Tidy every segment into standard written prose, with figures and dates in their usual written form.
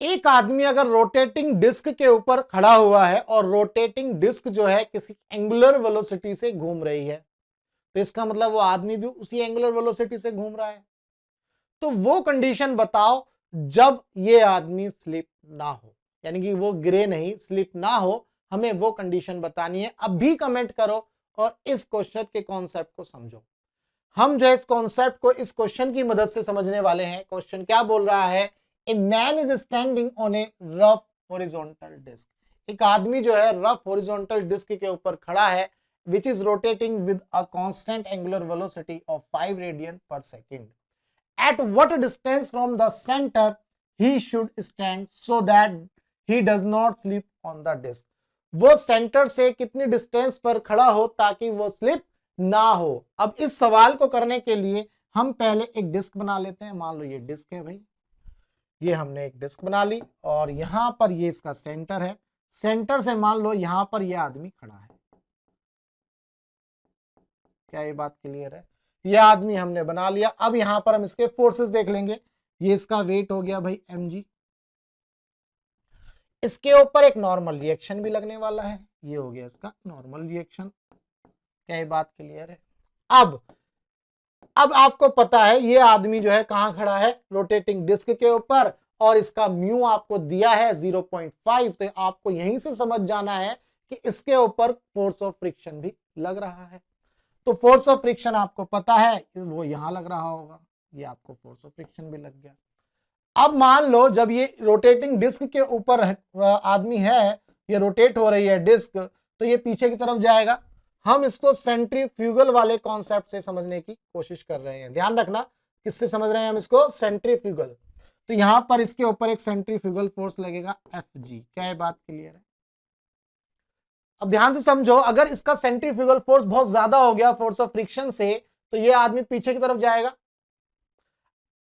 एक आदमी अगर रोटेटिंग डिस्क के ऊपर खड़ा हुआ है और रोटेटिंग डिस्क जो है किसी एंगुलर वेलोसिटी से घूम रही है, तो इसका मतलब वो आदमी भी उसी एंगुलर वेलोसिटी से घूम रहा है। तो वो कंडीशन बताओ जब ये आदमी स्लिप ना हो, यानी कि वो गिरे नहीं, स्लिप ना हो, हमें वो कंडीशन बतानी है। अब भी कमेंट करो और इस क्वेश्चन के कॉन्सेप्ट को समझो। हम जो है इस कॉन्सेप्ट को इस क्वेश्चन की मदद से समझने वाले हैं। क्वेश्चन क्या बोल रहा है? A man is standing on a rough horizontal disc. एक आदमी जो है रफ हॉरिजॉन्टल डिस्क के ऊपर खड़ा है, which is rotating with a constant angular velocity of 5 radian पर second. At what distance from the center he should stand so that he does not slip on the disk? वो centre से कितनी distance पर खड़ा हो ताकि वो slip ना हो। अब इस सवाल को करने के लिए हम पहले एक डिस्क बना लेते हैं। मान लो ये डिस्क है भाई, ये हमने एक डिस्क बना ली और यहां पर ये इसका सेंटर है। सेंटर से मान लो यहां पर ये आदमी खड़ा है। क्या ये बात क्लियर है? ये आदमी हमने बना लिया। अब यहां पर हम इसके फोर्सेस देख लेंगे। ये इसका वेट हो गया भाई mg। इसके ऊपर एक नॉर्मल रिएक्शन भी लगने वाला है, ये हो गया इसका नॉर्मल रिएक्शन। क्या ये बात क्लियर है? अब आपको पता है ये आदमी जो है कहां खड़ा है? रोटेटिंग डिस्क के ऊपर, और इसका म्यू आपको दिया है 0.5। तो आपको यहीं से समझ जाना है कि इसके ऊपर फोर्स ऑफ फ्रिक्शन भी लग रहा है। तो फोर्स ऑफ फ्रिक्शन आपको पता है, वो यहां लग रहा होगा, ये आपको फोर्स ऑफ फ्रिक्शन भी लग गया। अब मान लो जब ये रोटेटिंग डिस्क के ऊपर आदमी है, ये रोटेट हो रही है डिस्क, तो ये पीछे की तरफ जाएगा। हम इसको सेंट्रीफ्यूगल वाले कॉन्सेप्ट से समझने की कोशिश कर रहे हैं। ध्यान रखना किससे समझ रहे हैं हम इसको? सेंट्रीफ्यूगल। तो यहां पर इसके ऊपर एक सेंट्रीफ्यूगल फोर्स लगेगा Fg। क्या ये बात क्लियर है? अब ध्यान से समझो, अगर इसका सेंट्रीफ्यूगल फोर्स बहुत ज्यादा हो गया फोर्स ऑफ फ्रिक्शन से, तो ये आदमी पीछे की तरफ जाएगा।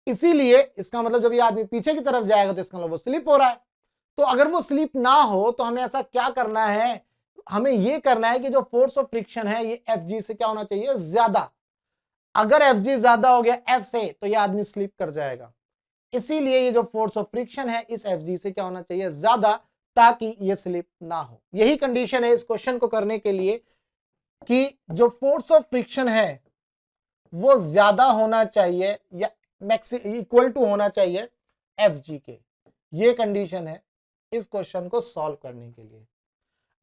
इसीलिए इसका मतलब जब ये आदमी पीछे की तरफ जाएगा तो इसका मतलब वो स्लिप हो रहा है। तो अगर वो स्लिप ना हो तो हमें ऐसा क्या करना है? हमें ये करना है कि जो फोर्स ऑफ फ्रिक्शन है ये Fg से क्या होना चाहिए? ज्यादा। अगर Fg ज्यादा हो गया F से तो ये आदमी स्लिप कर जाएगा। इसीलिए ये जो फोर्स ऑफ फ्रिक्शन है इस Fg से क्या होना चाहिए? ज्यादा, ताकि ये स्लिप ना हो। यही कंडीशन है इस क्वेश्चन को करने के लिए कि जो फोर्स ऑफ फ्रिक्शन है वो ज्यादा होना चाहिए या इक्वल टू होना चाहिए Fg के। ये कंडीशन है इस क्वेश्चन को सॉल्व करने के लिए।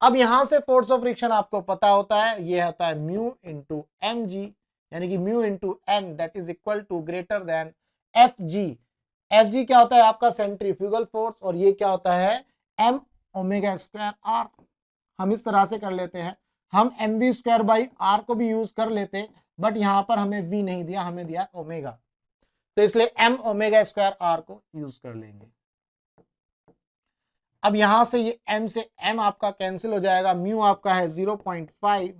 अब यहां से फोर्स ऑफ फ्रिक्शन आपको पता होता है, ये होता है म्यू इंटू mg, यानी कि mu into n that is equal to greater than Fg। Fg क्या होता है? आपका सेंट्रीफ्यूगल फोर्स, और ये क्या होता है? m omega square r। हम इस तरह से कर लेते हैं, हम mv स्क्वायर बाई r को भी यूज कर लेते, बट यहां पर हमें v नहीं दिया, हमें दिया ओमेगा, तो इसलिए m ओमेगा स्क्वायर r को यूज कर लेंगे। अब यहां से ये m से m आपका कैंसिल हो जाएगा। म्यू आपका है 0.5,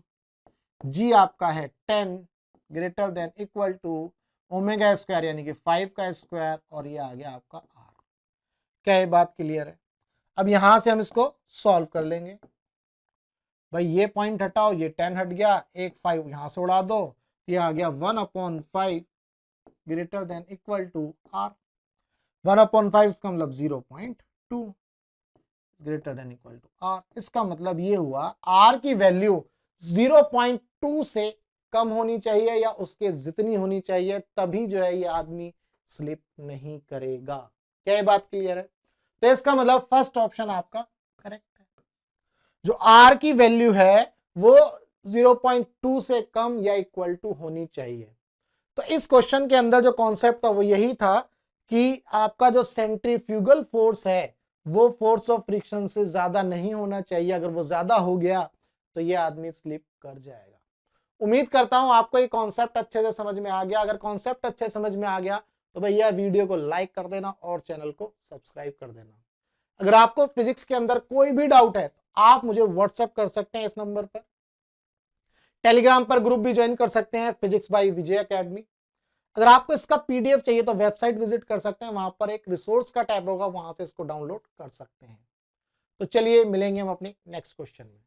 g आपका है 10 greater than equal to omega square यानी कि 5 का स्क्वायर, और ये आ गया आपका r। क्या ये बात क्लियर है? अब यहां से हम इसको सॉल्व कर लेंगे। भाई ये पॉइंट हटाओ, ये 10 हट गया, एक 5 यहां से उड़ा दो, ये आ गया 1/5 greater than equal to r। 1/5 इसका मतलब 0.2 greater than equal to r। इसका मतलब ये हुआ r की वैल्यू 0.2 से कम होनी चाहिए या उसके जितनी होनी चाहिए, तभी जो है ये आदमी स्लिप नहीं करेगा। क्या ये बात क्लियर है? तो इसका मतलब फर्स्ट ऑप्शन आपका करेक्ट है। जो r की वैल्यू है वो 0.2 से कम या इक्वल टू होनी चाहिए। तो इस क्वेश्चन के अंदर जो कॉन्सेप्ट था वो यही था कि आपका जो सेंट्रीफ्यूगल फोर्स है वो फोर्स ऑफ फ्रिक्शन से ज्यादा नहीं होना चाहिए। अगर वो ज्यादा हो गया तो ये आदमी स्लिप कर जाएगा। उम्मीद करता हूं आपको ये कॉन्सेप्ट अच्छे से समझ में आ गया। अगर कॉन्सेप्ट अच्छे समझ में आ गया तो भैया वीडियो को लाइक कर देना और चैनल को सब्सक्राइब कर देना। अगर आपको फिजिक्स के अंदर कोई भी डाउट है तो आप मुझे व्हाट्सएप कर सकते हैं इस नंबर पर। टेलीग्राम पर ग्रुप भी ज्वाइन कर सकते हैं, फिजिक्स बाय विजय एकेडमी। अगर आपको इसका पीडीएफ चाहिए तो वेबसाइट विजिट कर सकते हैं, वहां पर एक रिसोर्स का टैब होगा, वहां से इसको डाउनलोड कर सकते हैं। तो चलिए मिलेंगे हम अपने नेक्स्ट क्वेश्चन में।